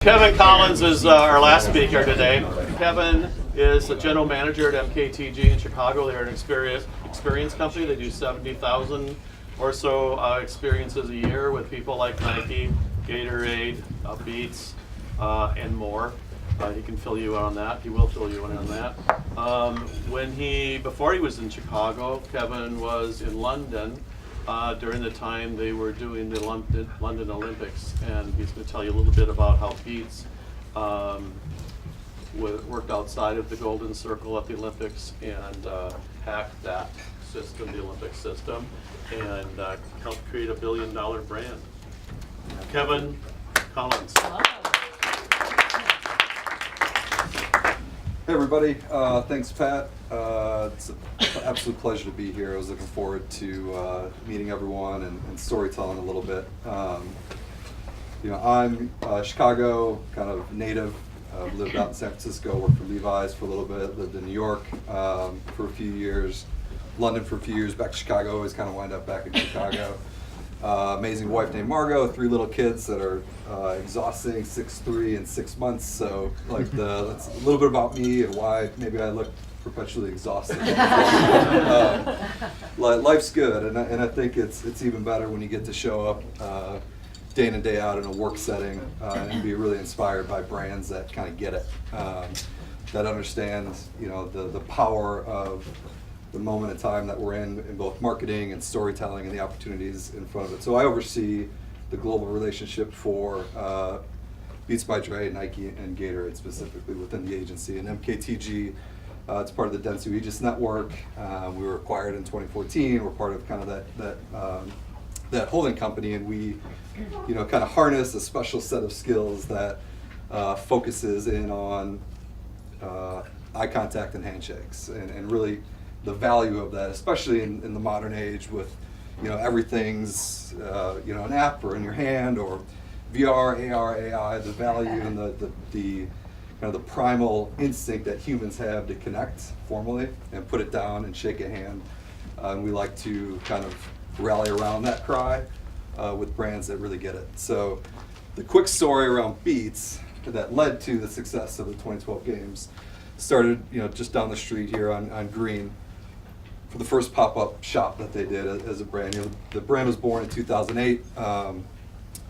Kevin Collins is our last speaker today. Kevin is the general manager at MKTG in Chicago. They're an experience company. They do 70,000 or so experiences a year with people like Nike, Gatorade, Beats, and more. He can fill you in on that. He will fill you in on that. Before he was in Chicago, Kevin was in London during the time they were doing the London Olympics, and he's going to tell you a little bit about how Beats worked outside of the Golden Circle at the Olympics and hacked that system, the Olympic system, and helped create $1 billion brand. Kevin Collins. Hello. Hey everybody, thanks Pat. It's an absolute pleasure to be here. I was looking forward to meeting everyone and storytelling a little bit. I'm Chicago kind of native. Lived out in San Francisco, worked for Levi's for a little bit, lived in New York for a few years, London for a few years, back to Chicago, always kind of wind up back in Chicago. Amazing wife named Margot, 3 little kids that are exhausting, 6'3" and 6 months. So that's a little bit about me and why maybe I look perpetually exhausted. Life's good, and I think it's even better when you get to show up day in and day out in a work setting and be really inspired by brands that kind of get it, that understand the power of the moment in time that we're in both marketing and storytelling and the opportunities in front of it. So I oversee the global relationship for Beats by Dre, Nike, and Gatorade specifically within the agency. And MKTG, it's part of the Dentsu Aegis network. We were acquired in 2014. We're part of kind of that holding company, and we kind of harness a special set of skills that focuses in on eye contact and handshakes, and really the value of that, especially in the modern age with everything's an app or in your hand or VR, AR, AI, the value and the kind of the primal instinct that humans have to connect formally and put it down and shake a hand. And we like to kind of rally around that cry with brands that really get it. So the quick story around Beats that led to the success of the 2012 games started just down the street here on Green, for the first pop-up shop that they did as a brand. The brand was born in 2008.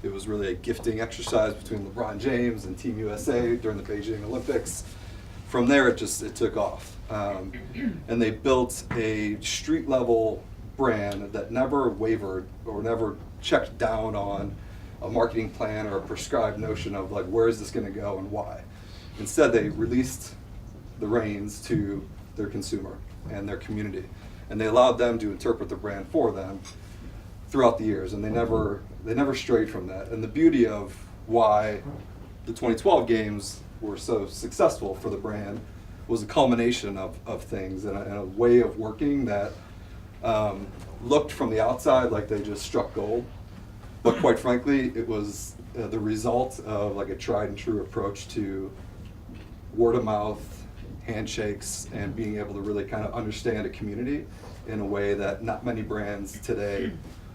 It was really a gifting exercise between LeBron James and Team USA during the Beijing Olympics. From there, it took off. And they built a street-level brand that never wavered or never checked down on a marketing plan or a prescribed notion of where is this going to go and why. Instead, they released the reins to their consumer and their community, and they allowed them to interpret the brand for them throughout the years, and they never strayed from that. And the beauty of why the 2012 games were so successful for the brand was a culmination of things and a way of working that looked from the outside like they just struck gold, but quite frankly, it was the result of a tried and true approach to word of mouth, handshakes, and being able to really kind of understand a community in a way that not many brands today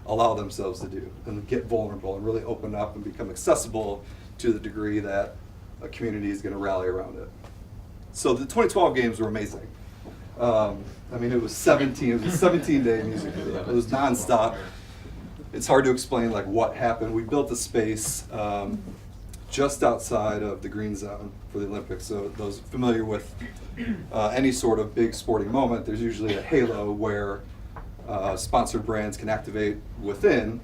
allow themselves to do, and get vulnerable and really open up and become accessible to the degree that a community is going to rally around it. So the 2012 games were amazing. It was a 17-day music video. It was nonstop. It's hard to explain what happened. We built a space just outside of the green zone for the Olympics. So those familiar with any sort of big sporting moment, there's usually a halo where sponsored brands can activate within,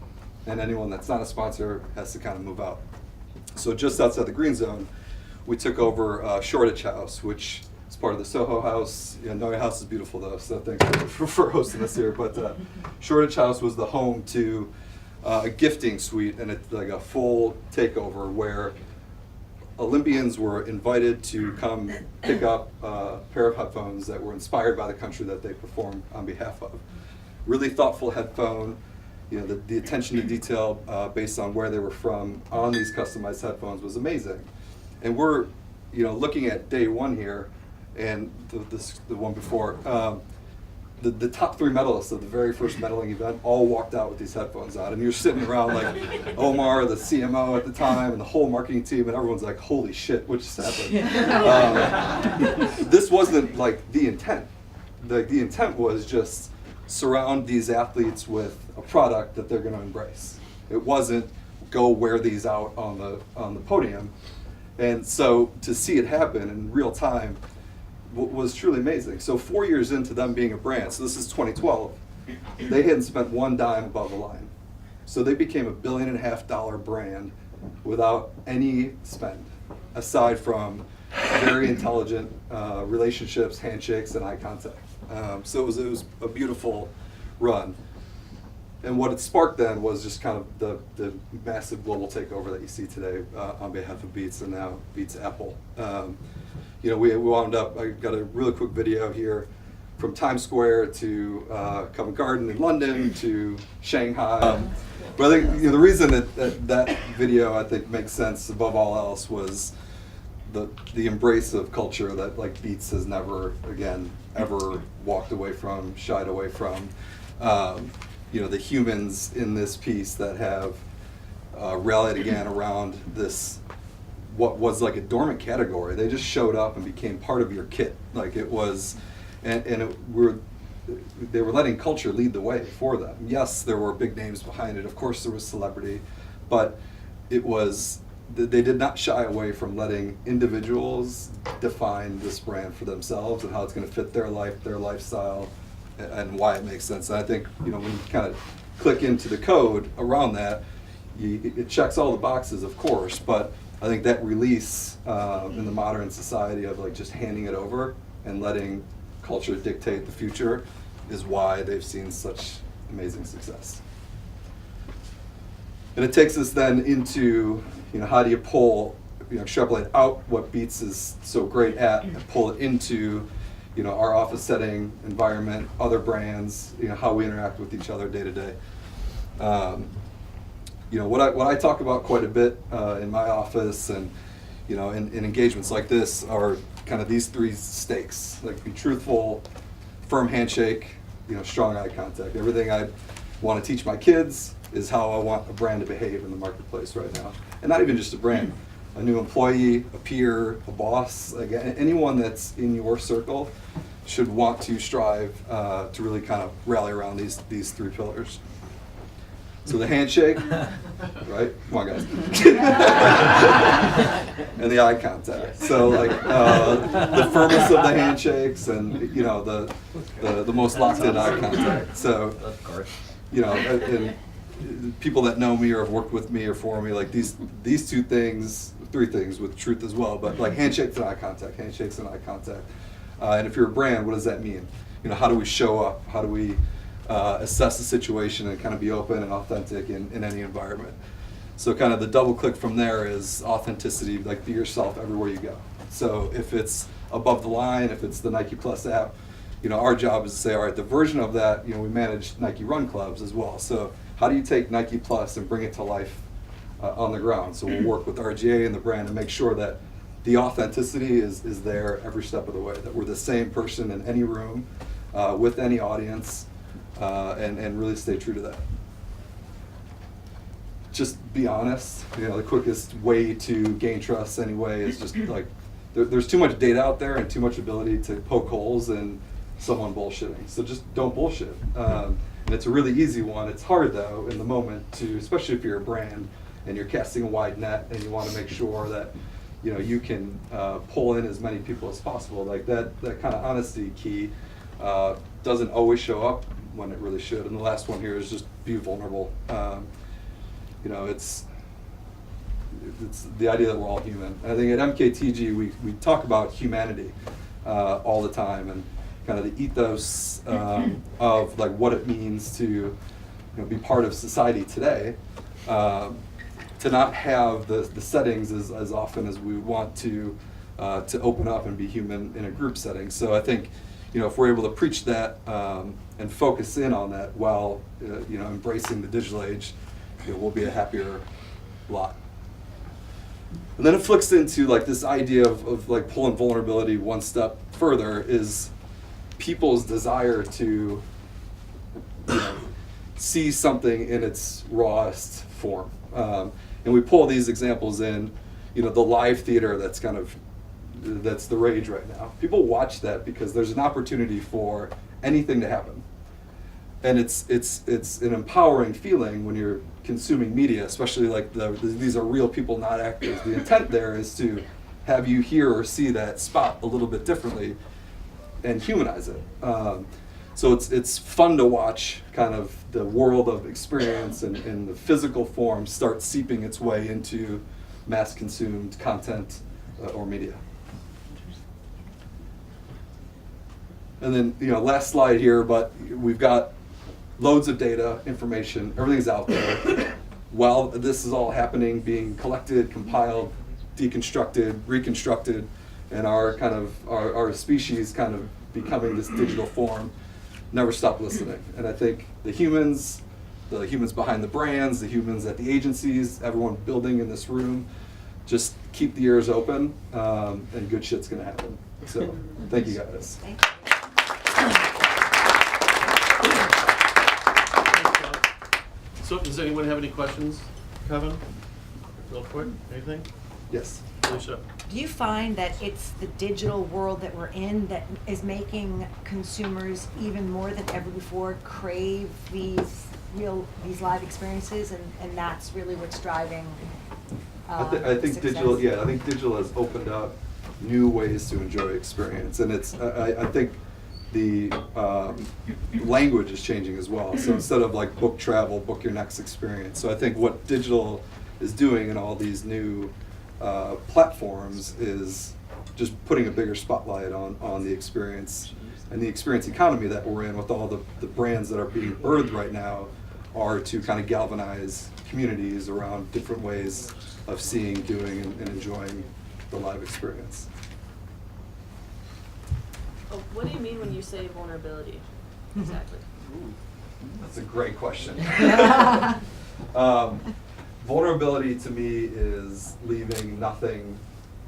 and anyone that's not a sponsor has to kind of move out. So just outside the green zone, we took over Shoreditch House, which is part of the Soho House. NeueHouse is beautiful though, so thanks for hosting us here. But Shoreditch House was the home to a gifting suite, and it's a full takeover where Olympians were invited to come pick up a pair of headphones that were inspired by the country that they performed on behalf of. Really thoughtful headphone, the attention to detail based on where they were from on these customized headphones was amazing. And we're looking at day one here, and the one before, the top 3 medalists of the very first medaling event all walked out with these headphones on, and you're sitting around like Omar, the CMO at the time, and the whole marketing team, and everyone's like, holy shit, what just happened? This wasn't like the intent. The intent was just surround these athletes with a product that they're going to embrace. It wasn't go wear these out on the podium. And so to see it happen in real time was truly amazing. So 4 years into them being a brand, so this is 2012, they hadn't spent one dime above the line. So they became $1.5 billion brand without any spend, aside from very intelligent relationships, handshakes, and eye contact. So it was a beautiful run. And what it sparked then was just kind of the massive global takeover that you see today on behalf of Beats, and now Beats Apple. We wound up, I got a really quick video here from Times Square to Covent Garden in London to Shanghai. But I think the reason that video I think makes sense above all else was the embrace of culture that like Beats has never again ever walked away from, shied away from. The humans in this piece that have rallied again around this, what was like a dormant category. They just showed up and became part of your kit. Like it was, they were letting culture lead the way for them. Yes, there were big names behind it. Of course, there was celebrity, but it was, they did not shy away from letting individuals define this brand for themselves and how it's going to fit their life, their lifestyle, and why it makes sense. And I think when you kind of click into the code around that, it checks all the boxes, of course, but I think that release in the modern society of like just handing it over and letting culture dictate the future is why they've seen such amazing success. And it takes us then into how do you extrapolate out what Beats is so great at and pull it into our office setting, environment, other brands, how we interact with each other day to day. What I talk about quite a bit in my office and in engagements like this are kind of these 3 stakes: like be truthful, firm handshake, strong eye contact. Everything I want to teach my kids is how I want a brand to behave in the marketplace right now, and not even just a brand. A new employee, a peer, a boss, like anyone that's in your circle should want to strive to really kind of rally around these 3 pillars. So the handshake, right? Come on, guys. And the eye contact. So like the firmest of the handshakes and the most locked in eye contact. So and people that know me or have worked with me or for me, like these 2 things, 3 things with truth as well, but like handshakes and eye contact, handshakes and eye contact. And if you're a brand, what does that mean? How do we show up? How do we assess the situation and kind of be open and authentic in any environment? So kind of the double click from there is authenticity, like be yourself everywhere you go. So if it's above the line, if it's the Nike Plus app, our job is to say, all right, the version of that, we manage Nike Run Clubs as well. So how do you take Nike Plus and bring it to life on the ground? So we'll work with RGA and the brand to make sure that the authenticity is there every step of the way, that we're the same person in any room, with any audience, and really stay true to that. Just be honest. The quickest way to gain trust anyway is just like, there's too much data out there and too much ability to poke holes in someone bullshitting. So just don't bullshit. And it's a really easy one. It's hard though in the moment to, especially if you're a brand and you're casting a wide net and you want to make sure that you can pull in as many people as possible. Like that kind of honesty key doesn't always show up when it really should. And the last one here is just be vulnerable. It's the idea that we're all human. And I think at MKTG we talk about humanity all the time, and kind of the ethos of like what it means to be part of society today. To not have the settings as often as we want to open up and be human in a group setting. So I think if we're able to preach that and focus in on that while embracing the digital age, we'll be a happier lot. And then it flicks into like this idea of like pulling vulnerability one step further is people's desire to see something in its rawest form. And we pull these examples in, the live theater that's that's the rage right now. People watch that because there's an opportunity for anything to happen. And it's an empowering feeling when you're consuming media, especially like these are real people, not actors. The intent there is to have you hear or see that spot a little bit differently and humanize it. So it's fun to watch kind of the world of experience and the physical form start seeping its way into mass consumed content or media. And then, last slide here, but we've got loads of data, information, everything's out there. While this is all happening, being collected, compiled, deconstructed, reconstructed, and our species kind of becoming this digital form, never stop listening. And I think the humans behind the brands, the humans at the agencies, everyone building in this room, just keep the ears open, and good shit's gonna happen. So, thank you guys. Thank you. So does anyone have any questions, Kevin? Real quick, anything? Yes. Alicia? Do you find that it's the digital world that we're in that is making consumers even more than ever before crave these live experiences, and that's really what's driving I think success? digital. I think digital has opened up new ways to enjoy experience, and I think the language is changing as well. So instead of like book travel, book your next experience. So I think what digital is doing in all these new platforms is just putting a bigger spotlight on the experience, and the experience economy that we're in with all the brands that are being birthed right now are to kind of galvanize communities around different ways of seeing, doing, and enjoying the live experience. Oh, what do you mean when you say vulnerability? Exactly. That's a great question. Vulnerability to me is leaving nothing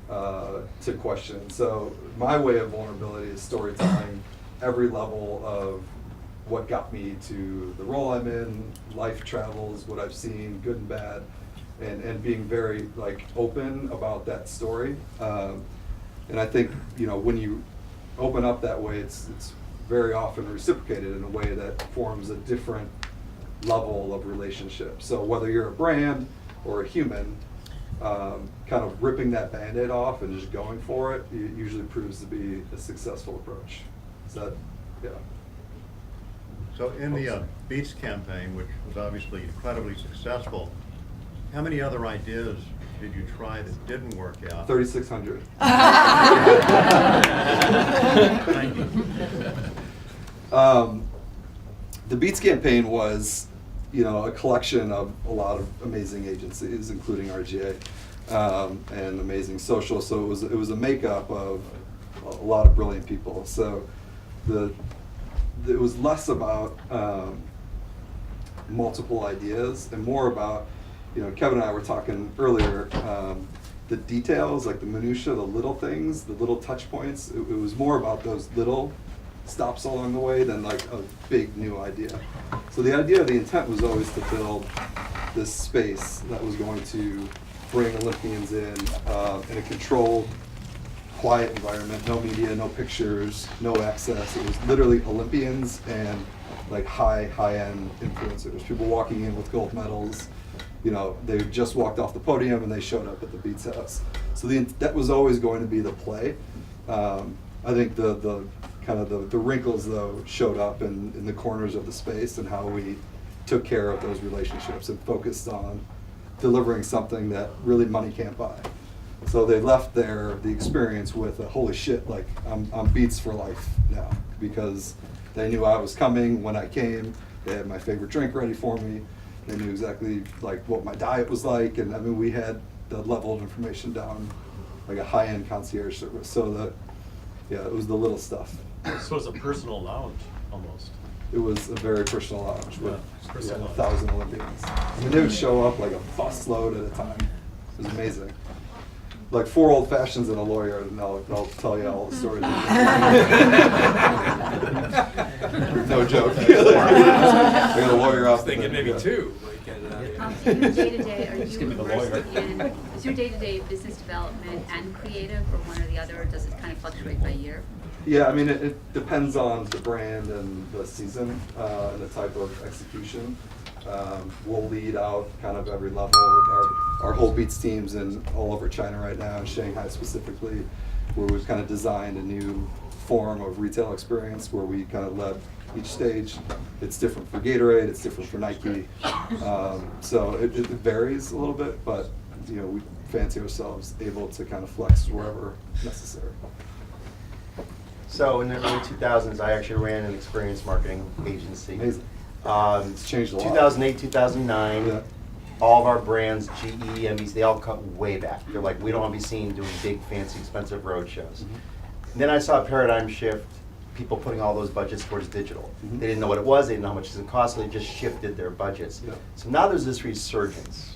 to question. So my way of vulnerability is storytelling every level of what got me to the role I'm in, life travels, what I've seen, good and bad, and being very open about that story. And I think when you open up that way, it's very often reciprocated in a way that forms a different level of relationship. So whether you're a brand or a human, kind of ripping that Band-Aid off and just going for it usually proves to be a successful approach. Yeah. So in the Beats campaign, which was obviously incredibly successful, how many other ideas did you try that didn't work out? 3,600. Thank you. The Beats campaign was, a collection of a lot of amazing agencies, including RGA, and Amazing Social. So it was a makeup of a lot of brilliant people. So it was less about multiple ideas and more about, Kevin and I were talking earlier, the details, like the minutia, the little things, the little touch points. It was more about those little stops along the way than like a big new idea. So the intent was always to build this space that was going to bring Olympians in a controlled, quiet environment, no media, no pictures, no access. It was literally Olympians and like high-end influencers, people walking in with gold medals. They just walked off the podium and they showed up at the Beats House. So that was always going to be the play. I think the kind of the wrinkles though showed up in the corners of the space and how we took care of those relationships and focused on delivering something that really money can't buy. So they left the experience with a holy shit, like I'm Beats for life now, because they knew I was coming when I came. They had my favorite drink ready for me. They knew exactly like what my diet was like, and I mean we had the level of information down, like a high-end concierge service. So it was the little stuff. So it's a personal lounge almost. It was a very personal lounge with personal lounge. 1,000 Olympians. I mean, they would show up like a busload at a time. It was amazing. like 4 old fashions and a lawyer, and I'll tell you all the stories. No joke. I got a lawyer I out was thinking maybe yeah. 2. So your day-to-day, are Just you give me the lawyer. immersed in, is your day-to-day business development and creative, or one or the other, or does it kind of fluctuate by year? Yeah, I mean, it depends on the brand and the season and the type of execution. We'll lead out kind of every level. Our whole beats teams in all over China right now, in Shanghai specifically, where we've kind of designed a new form of retail experience where we kind of led each stage. It's different for Gatorade, it's different for Nike. So it varies a little bit, but you know, we fancy ourselves able to kind of flex wherever necessary. So in the early 2000s, I actually ran an experience marketing agency. Amazing. It's changed a lot. 2008, 2009, Yeah. all of our brands, GE, MBC, they all cut way back. They're like, we don't want to be seen doing big, fancy, expensive road shows. And then I saw a paradigm shift, people putting all those budgets towards digital. Mhm. They didn't know what it was, they didn't know how much it cost, so they just shifted their budgets. Yeah. So now there's this resurgence.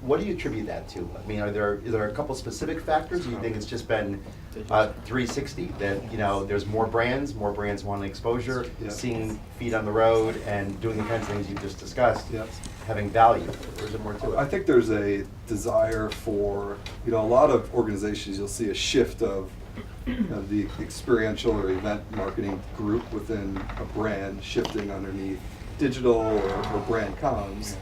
What do you attribute that to? I mean, is there a couple specific factors, or do you think it's just been 360, that, you know, there's more brands wanting exposure, Yeah. seeing feet on the road, and doing the kinds of things you just discussed, Yeah. having value, or is there more to it? I think there's a desire for, you know, a lot of organizations, you'll see a shift of the experiential or event marketing group within a brand shifting underneath digital or brand comms,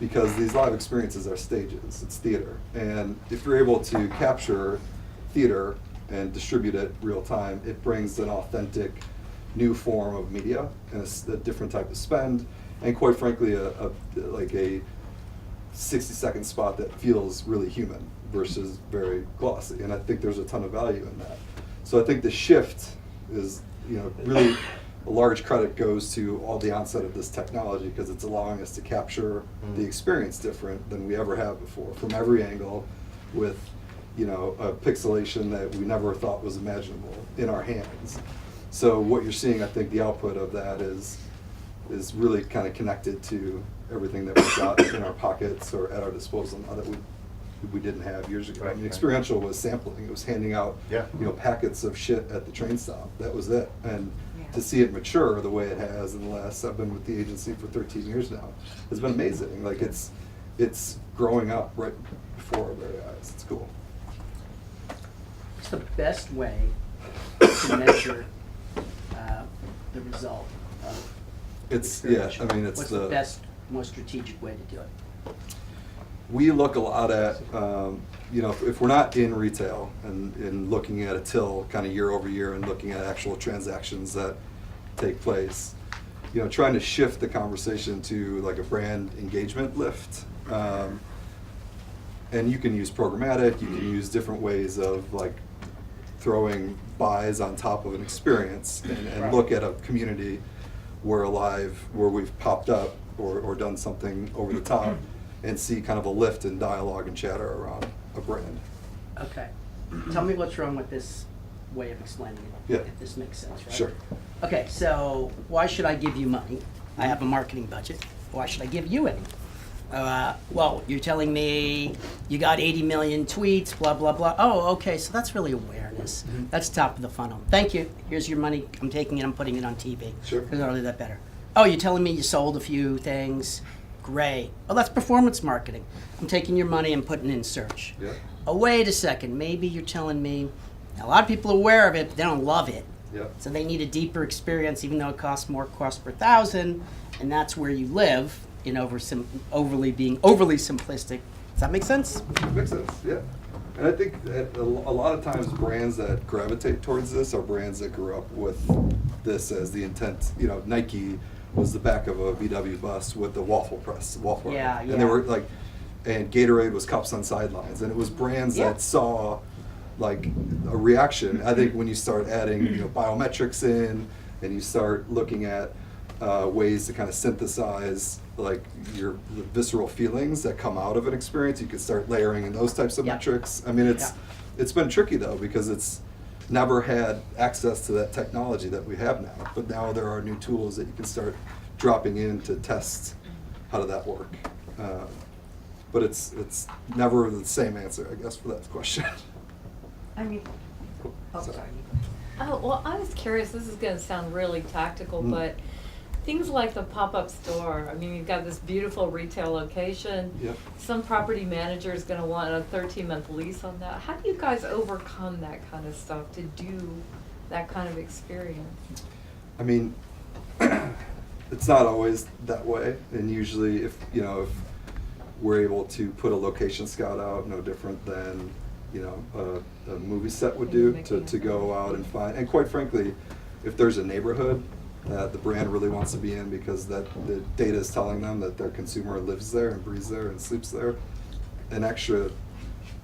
because these live experiences are stages, it's theater. And if you're able to capture theater and distribute it real time, it brings an authentic new form of media and a different type of spend, and quite frankly, like a 60-second spot that feels really human versus very glossy. And I think there's a ton of value in that. So I think the shift is, you know, really a large credit goes to all the onset of this technology, because it's allowing us to capture the experience different than we ever have before, from every angle, with, you know, a pixelation that we never thought was imaginable in our hands. So what you're seeing, I think the output of that is really kind of connected to everything that we've got in our pockets or at our disposal now that we didn't have years ago. I mean, Right. experiential was sampling. It was handing out, Yeah. you know, packets of shit at the train stop. That was it. And Yeah. to see it mature the way it has in the last, I've been with the agency for 13 years now, has been amazing. Like it's growing up right before our very eyes. It's cool. What's the best way to measure the result of It's, yeah, experiential? I mean, it's What's the best, most strategic way to do it? We look a lot at, you know, if we're not in retail and looking at a till kind of year over year and looking at actual transactions that take place, you know, trying to shift the conversation to like a brand engagement lift. And you can use programmatic, you can use different ways of like throwing buys on top of an experience and look at a community where we've popped up or done something over the top and see kind of a lift in dialogue and chatter around a brand. Okay. Tell me what's wrong with this way of explaining it, Yeah. if this makes sense, right? Sure. Okay, so why should I give you money? I have a marketing budget. Why should I give you any? Well, you're telling me you got 80 million tweets, blah, blah, blah. Oh, okay, so that's really awareness. That's top of the funnel. Thank you. Here's your money. I'm taking it, I'm putting it on TV. Sure. Because I don't do that better. Oh, you're telling me you sold a few things? Great. Oh, that's performance marketing. I'm taking your money and putting it in search. Yeah. Oh, wait a second. Maybe you're telling me a lot of people are aware of it, but they don't love it. Yeah. So they need a deeper experience, even though it costs more cost per thousand, and that's where you live in overly simplistic. Does that make sense? Makes sense, yeah. And I think that a lot of times brands that gravitate towards this are brands that grew up with this as the intent. You know, Nike was the back of a VW bus with the waffle press, waffle. Yeah, And yeah. they were like, and Gatorade was cups on sidelines, and it was brands Yeah. that saw like a reaction. I think when you start adding, you know, biometrics in, and you start looking at ways to kind of synthesize like the visceral feelings that come out of an experience, you can start layering in those types of Yeah. metrics. I mean, Yeah. it's been tricky though, because it's never had access to that technology that we have now. But now there are new tools that you can start dropping in to test how did that work. but it's never the same answer, I guess, for that question. I mean, oh, Sorry. sorry. Oh, well, I was curious, this is gonna sound really tactical, but things like the pop-up store, I mean, you've got this beautiful retail location. Yep. Some property manager is gonna want a 13-month lease on that. How do you guys overcome that kind of stuff to do that kind of experience? I mean, it's not always that way, and usually if we're able to put a location scout out, no different than, a movie set would do, to go out and find, and quite frankly, if there's a neighborhood that the brand really wants to be in because that the data is telling them that their consumer lives there and breathes there and sleeps there, an extra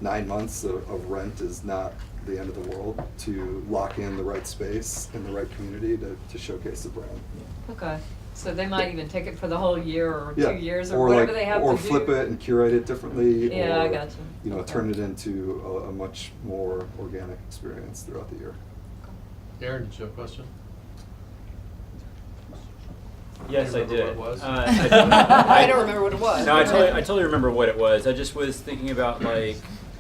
9 months of rent is not the end of the world to lock in the right space in the right community to showcase the brand. Okay, so they might even take it for the whole year or Yeah. 2 years or whatever they have to do. Or flip it and curate it differently. Yeah, or, I got you. Okay. Turn it into a much more organic experience throughout the year. Aaron, did you have a question? Yes, Do you I remember did. what it was? I don't remember what it was. No, I totally remember what it was. I just was thinking about, like,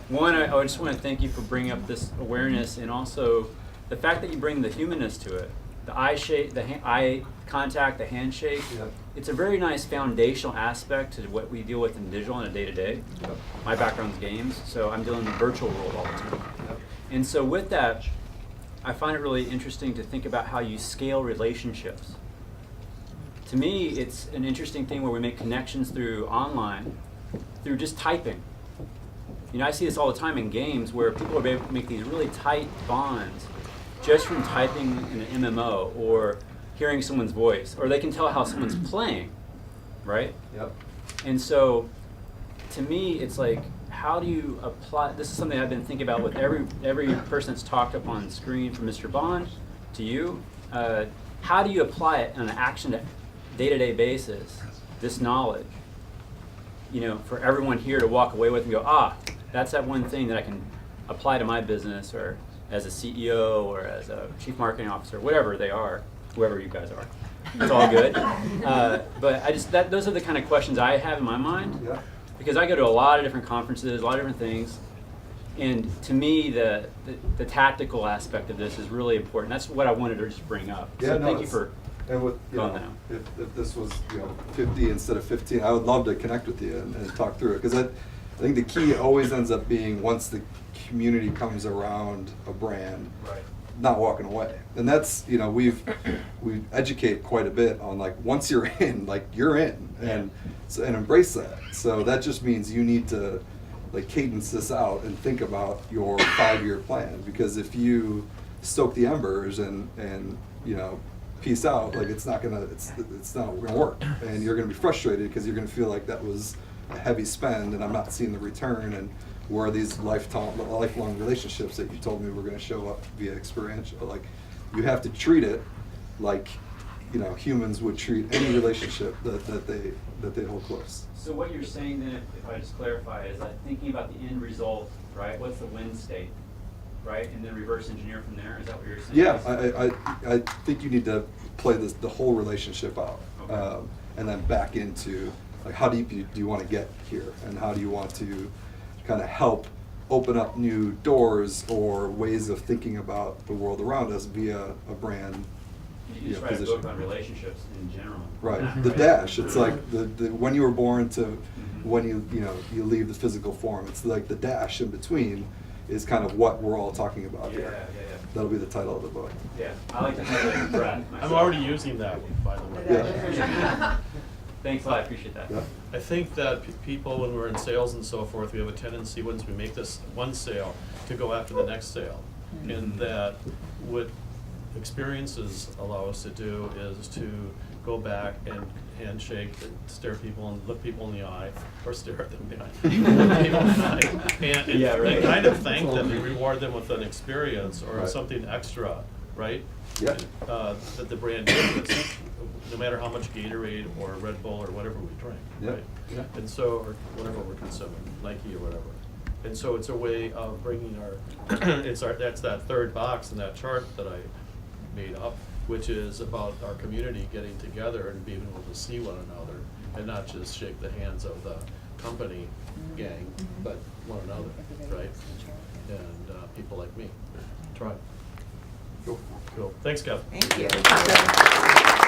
one, I just want to thank you for bringing up this awareness, and also the fact that you bring the humanness to it. The eye shake, eye contact, the handshake. Yep. It's a very nice foundational aspect to what we deal with in digital on a day-to-day. Yep. My background's games, so I'm dealing in the virtual world all the time. Yep. And so with that, I find it really interesting to think about how you scale relationships. To me, it's an interesting thing where we make connections through online, through just typing. I see this all the time in games where people are able to make these really tight bonds just from typing in an MMO or hearing someone's voice, or they can tell how someone's playing, right? Yep. And so, to me, it's like, how do you apply? This is something I've been thinking about with every person that's talked up on screen, from Mr. Bond to you. How do you apply it on an action day-to-day basis? This knowledge, for everyone here to walk away with and go, that's that one thing that I can apply to my business, or as a CEO, or as a chief marketing officer, whatever they are, whoever you guys are. It's all good. But those are the kind of questions I have in my mind. Yeah. Because I go to a lot of different conferences, a lot of different things, and to me, the tactical aspect of this is really important. That's what I wanted to just bring up. Yeah, So no, thank you for and with, going down. if this was 50 instead of 15, I would love to connect with you and talk through it, because I think the key always ends up being, once the community comes around a brand, Right. not walking away. And that's, we educate quite a bit on, like, once you're in, like, you're in, and so, and embrace that. So that just means you need to, like, cadence this out and think about your 5-year plan, because if you stoke the embers and peace out, like, it's not gonna work, and you're gonna be frustrated because you're gonna feel like that was a heavy spend and I'm not seeing the return, and where are these lifelong relationships that you told me were gonna show up via experiential. Like, you have to treat it like humans would treat any relationship that they hold close. So what you're saying then, if I just clarify, is that thinking about the end result, right? What's the win state, right? And then reverse engineer from there. Is that what you're saying? Yeah, I think you need to play the whole relationship out, Okay. and then back into, like, how deep do you want to get here, and how do you want to kind of help open up new doors or ways of thinking about the world around us via a brand. You just write a book on relationships in general. Right. The dash. It's like the when you were born to when you leave the physical form. It's like the dash in between is kind of what we're all talking about here. Yeah. That'll be the title of the book. Yeah, I like to have that breath. I'm already using that one, by the way. Yeah. Thanks a lot, I appreciate that. Yeah. I think that people, when we're in sales and so forth, we have a tendency, once we make this one sale, to go after the next sale. And that what experiences allow us to do is to go back and handshake and stare people and look people in the eye, or stare at them in the eye, look people in the eye, and Yeah, right. and kind of thank them and reward them with an experience or Right. something extra, right? Yeah. That the brand gives us, no matter how much Gatorade or Red Bull or whatever we drink, Yeah. right? Yeah. And so, or whatever we're consuming, Nike or whatever. And so it's a way of bringing that's that third box in that chart that I made up, which is about our community getting together and being able to see one another and not just shake the hands of the company gang, but one another, right? And people like me. Try. Cool. Thanks, Kev. Thank you.